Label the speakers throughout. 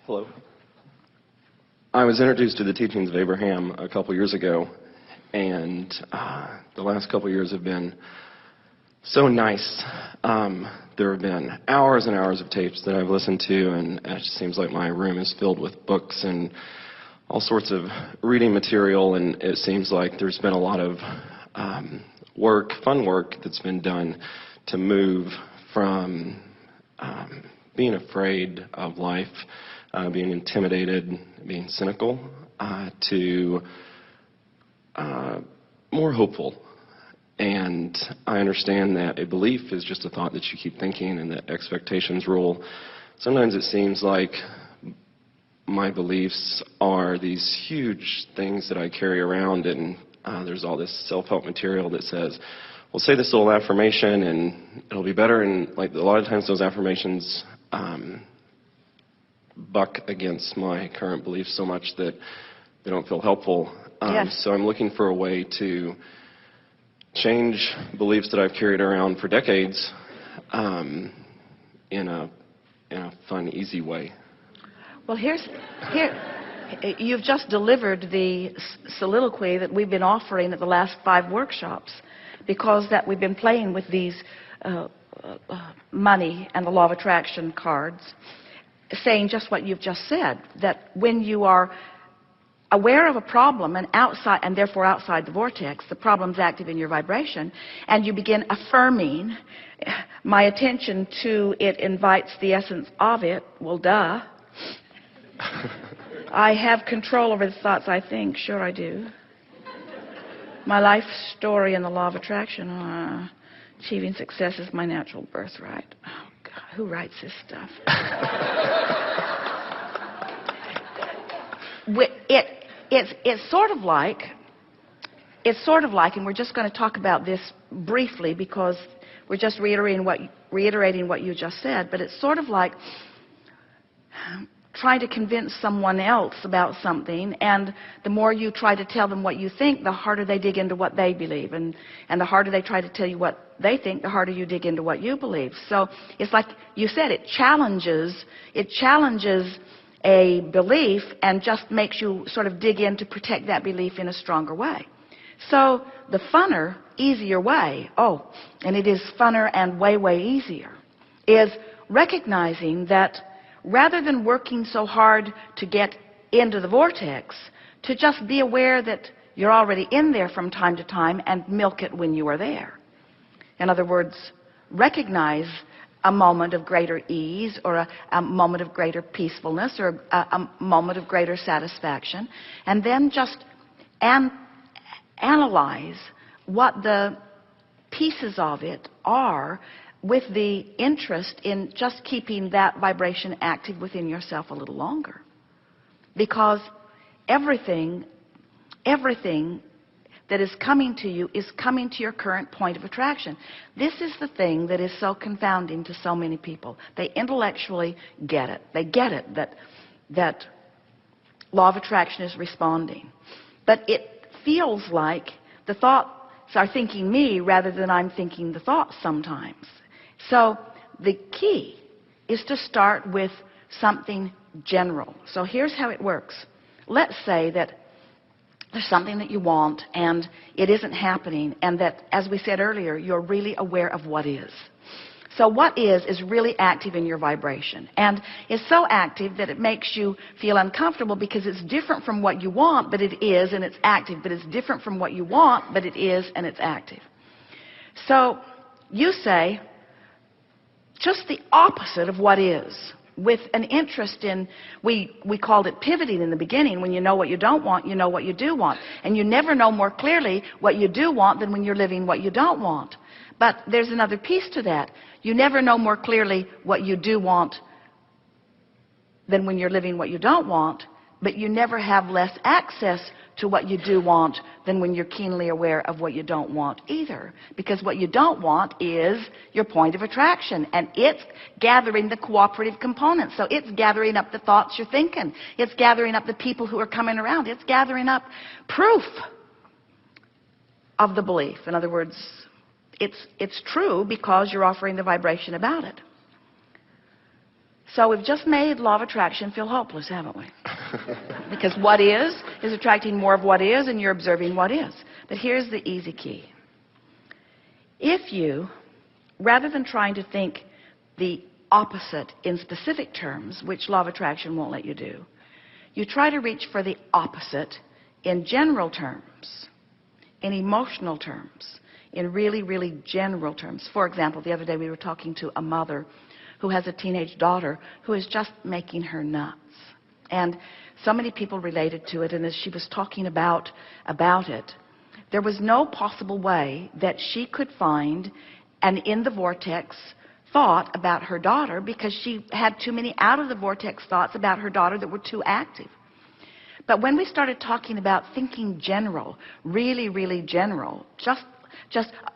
Speaker 1: Hello. I was introduced to the teachings of Abraham a couple years ago, and the last couple years have been so nice. There have been hours and hours of tapes that I've listened to, and it just seems like my room is filled with books and all sorts of reading material, and it seems like there's been a lot of fun work that's been done to move from being afraid of life, being intimidated, being cynical, to more hopeful. And I understand that a belief is just a thought that you keep thinking and that expectations rule. Sometimes it seems like my beliefs are these huge things that I carry around, and there's all this self-help material that says, well, say this little affirmation and it'll be better. And like a lot of times those affirmations buck against my current beliefs so much that they don't feel helpful.
Speaker 2: Yes.
Speaker 1: So I'm looking for a way to change beliefs that I've carried around for decades in a fun, easy way.
Speaker 2: Well, here, you've just delivered the soliloquy that we've been offering at the last 5 workshops, because that we've been playing with these money and the law of attraction cards, saying just what you've just said, that when you are aware of a problem and therefore outside the vortex, the problem's active in your vibration, and you begin affirming, my attention to it invites the essence of it. Well, duh. I have control over the thoughts I think. Sure I do. My life story and the law of attraction. Achieving success is my natural birthright. Oh, God, who writes this stuff? It's sort of like, and we're just going to talk about this briefly because we're just reiterating what you just said, but it's sort of like trying to convince someone else about something, and the more you try to tell them what you think, the harder they dig into what they believe, and the harder they try to tell you what they think, the harder you dig into what you believe. So it's like you said, it challenges a belief and just makes you sort of dig in to protect that belief in a stronger way. So the funner, easier way, and it is funner and way, way easier, is recognizing that rather than working so hard to get into the vortex, to just be aware that you're already in there from time to time and milk it when you are there. In other words, recognize a moment of greater ease, or a moment of greater peacefulness, or a moment of greater satisfaction, and then just analyze what the pieces of it are, with the interest in just keeping that vibration active within yourself a little longer. Because everything that is coming to you is coming to your current point of attraction. This is the thing that is so confounding to so many people. They intellectually get it. They get it that law of attraction is responding. But it feels like the thoughts are thinking me rather than I'm thinking the thoughts sometimes. So the key is to start with something general. So here's how it works. Let's say that there's something that you want and it isn't happening, and that, as we said earlier, you're really aware of what is. So what is really active in your vibration, and it's so active that it makes you feel uncomfortable because it's different from what you want, but it is, and it's active. But it's different from what you want, but it is, and it's active. So you say just the opposite of what is, with an interest in, we called it pivoting in the beginning. When you know what you don't want, you know what you do want. And you never know more clearly what you do want than when you're living what you don't want. But there's another piece to that. You never know more clearly what you do want than when you're living what you don't want, but you never have less access to what you do want than when you're keenly aware of what you don't want either. Because what you don't want is your point of attraction, and it's gathering the cooperative components. So it's gathering up the thoughts you're thinking. It's gathering up the people who are coming around. It's gathering up proof of the belief. In other words, it's true because you're offering the vibration about it. So we've just made law of attraction feel hopeless, haven't we? Because what is attracting more of what is, and you're observing what is. But here's the easy key. If you, rather than trying to think the opposite in specific terms, which law of attraction won't let you do, you try to reach for the opposite in general terms, in emotional terms, in really, really general terms. For example, the other day we were talking to a mother who has a teenage daughter who is just making her nuts. And so many people related to it, and as she was talking about it, there was no possible way that she could find an in-the-vortex thought about her daughter, because she had too many out-of-the-vortex thoughts about her daughter that were too active. But when we started talking about thinking general, really, really general, just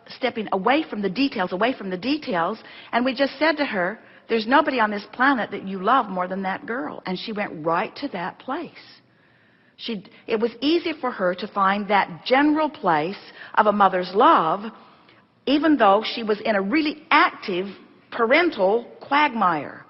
Speaker 2: stepping away from the details, and we just said to her, there's nobody on this planet that you love more than that girl. And she went right to that place. It was easy for her to find that general place of a mother's love, even though she was in a really active parental quagmire.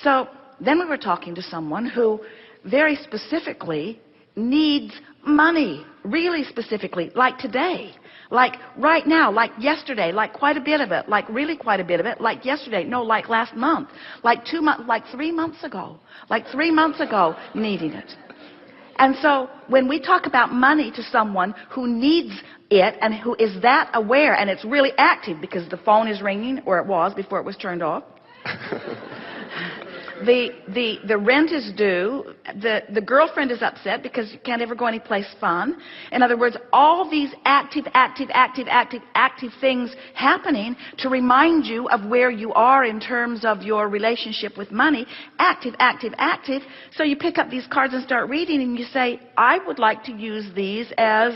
Speaker 2: So then we were talking to someone who very specifically needs money, really specifically, like today, like right now, like yesterday, like quite a bit of it, like really quite a bit of it, like yesterday, no, like last month, like 2 months, like 3 months ago, needing it. And so when we talk about money to someone who needs it and who is that aware, and it's really active because the phone is ringing, or it was before it was turned off, the rent is due, the girlfriend is upset because you can't ever go anyplace fun. In other words, all these active things happening to remind you of where you are in terms of your relationship with money. Active. So you pick up these cards and start reading, and you say, I would like to use these as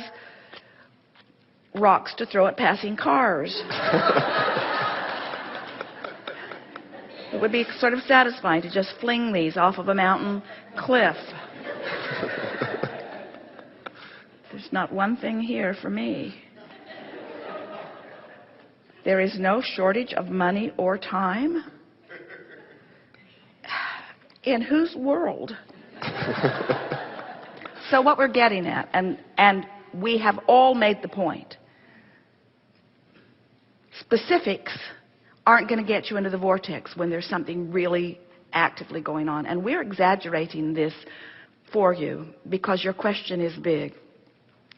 Speaker 2: rocks to throw at passing cars. It would be sort of satisfying to just fling these off of a mountain cliff. There's not one thing here for me. There is no shortage of money or time. In whose world? So what we're getting at, and we have all made the point, specifics aren't going to get you into the vortex when there's something really actively going on. And we're exaggerating this for you because your question is big.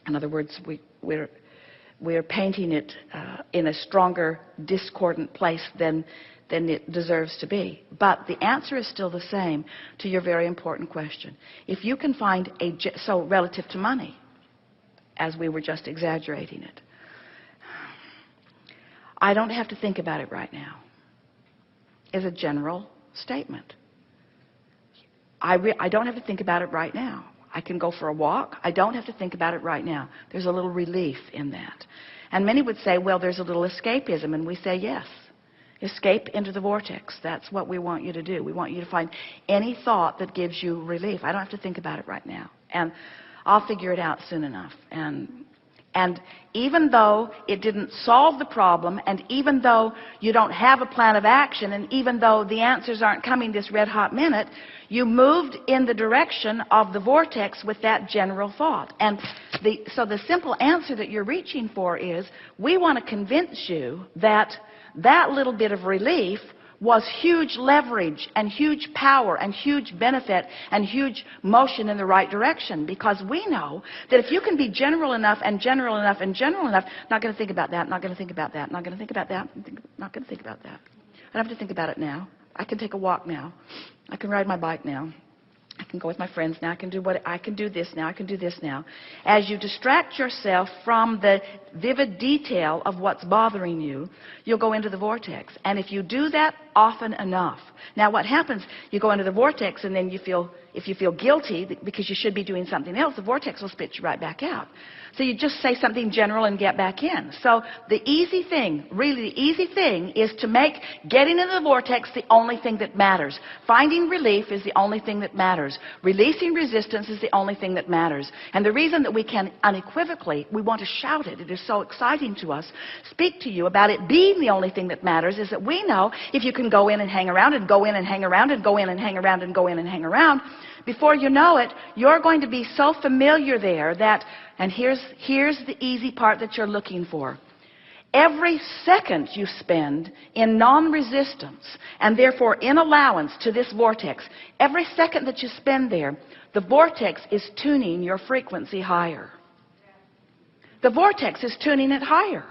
Speaker 2: In other words, we're painting it in a stronger, discordant place than it deserves to be. But the answer is still the same to your very important question. If you can find so relative to money, as we were just exaggerating it, I don't have to think about it right now, is a general statement. I don't have to think about it right now. I can go for a walk. I don't have to think about it right now. There's a little relief in that. And many would say, well, there's a little escapism. And we say, yes, escape into the vortex. That's what we want you to do. We want you to find any thought that gives you relief. I don't have to think about it right now. And I'll figure it out soon enough. And even though it didn't solve the problem, and even though you don't have a plan of action, and even though the answers aren't coming this red-hot minute, you moved in the direction of the vortex with that general thought. And so the simple answer that you're reaching for is, we want to convince you that that little bit of relief was huge leverage and huge power and huge benefit and huge motion in the right direction, because we know that if you can be general enough and general enough and general enough, not going to think about that, not going to think about that, not going to think about that, not going to think about that. I don't have to think about it now. I can take a walk now. I can ride my bike now. I can go with my friends now. I can do this now. I can do this now. As you distract yourself from the vivid detail of what's bothering you, you'll go into the vortex. And if you do that often enough, now what happens, you go into the vortex, and then if you feel guilty because you should be doing something else, the vortex will spit you right back out. So you just say something general and get back in. So the easy thing, really the easy thing, is to make getting into the vortex the only thing that matters. Finding relief is the only thing that matters. Releasing resistance is the only thing that matters. And the reason that we can unequivocally, we want to shout it is so exciting to us, speak to you about it being the only thing that matters, is that we know if you can can go in and hang around and go in and hang around and go in and hang around and go in and hang around. Before you know it, you're going to be so familiar there that, and here's the easy part that you're looking for. Every second you spend in non-resistance, and therefore in allowance to this vortex, every second that you spend there, the vortex is tuning your frequency higher. The vortex is tuning it higher.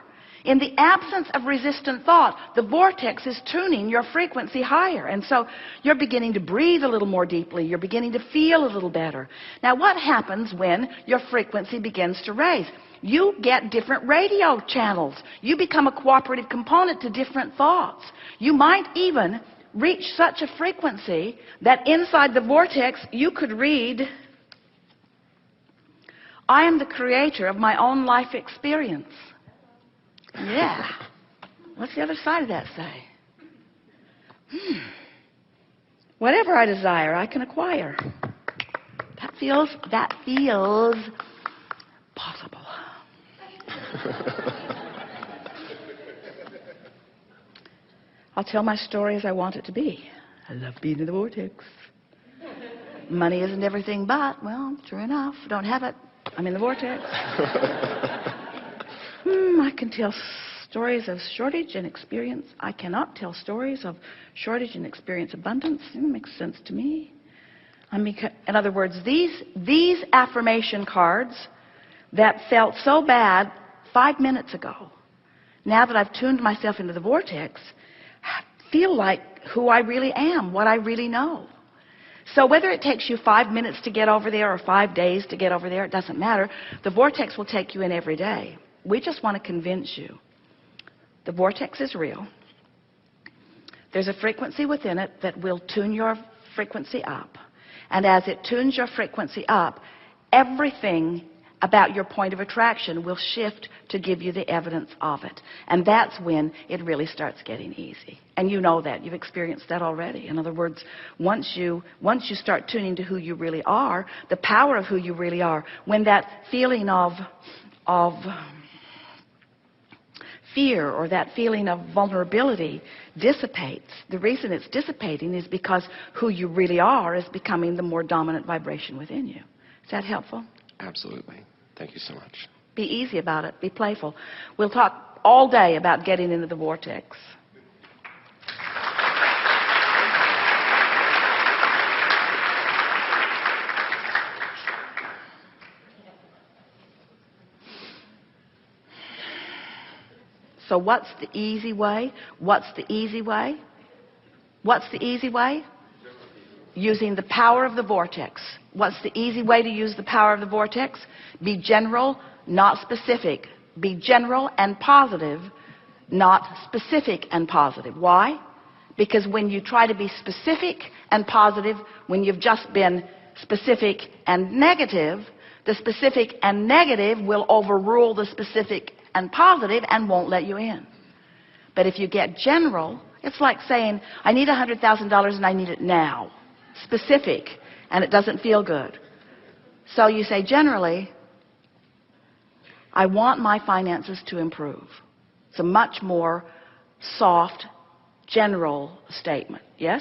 Speaker 2: In the absence of resistant thought, the vortex is tuning your frequency higher. And so you're beginning to breathe a little more deeply. You're beginning to feel a little better. Now, what happens when your frequency begins to raise? You get different radio channels. You become a cooperative component to different thoughts. You might even reach such a frequency that inside the vortex you could read, I am the creator of my own life experience. Yeah. What's the other side of that say? Whatever I desire, I can acquire. That feels possible. I'll tell my story as I want it to be. I love being in the vortex. Money isn't everything, but, well, true enough, don't have it. I'm in the vortex. I can tell stories of shortage and experience. I cannot tell stories of shortage and experience abundance. It makes sense to me. In other words, these affirmation cards that felt so bad 5 minutes ago, now that I've tuned myself into the vortex, feel like who I really am, what I really know. So whether it takes you 5 minutes to get over there or 5 days to get over there, it doesn't matter. The vortex will take you in every day. We just want to convince you. The vortex is real. There's a frequency within it that will tune your frequency up. And as it tunes your frequency up, everything about your point of attraction will shift to give you the evidence of it. And that's when it really starts getting easy. And you know that. You've experienced that already. In other words, once you start tuning to who you really are, the power of who you really are, when that feeling of fear or that feeling of vulnerability dissipates, the reason it's dissipating is because who you really are is becoming the more dominant vibration within you. Is that helpful?
Speaker 1: Absolutely. Thank you so much.
Speaker 2: Be easy about it. Be playful. We'll talk all day about getting into the vortex. So what's the easy way? What's the easy way? What's the easy way? Using the power of the vortex. What's the easy way to use the power of the vortex? Be general, not specific. Be general and positive, not specific and positive. Why? Because when you try to be specific and positive, when you've just been specific and negative, the specific and negative will overrule the specific and positive and won't let you in. But if you get general, it's like saying, I need $100,000 and I need it now. Specific, and it doesn't feel good. So you say, generally, I want my finances to improve. It's a much more soft, general statement. Yes?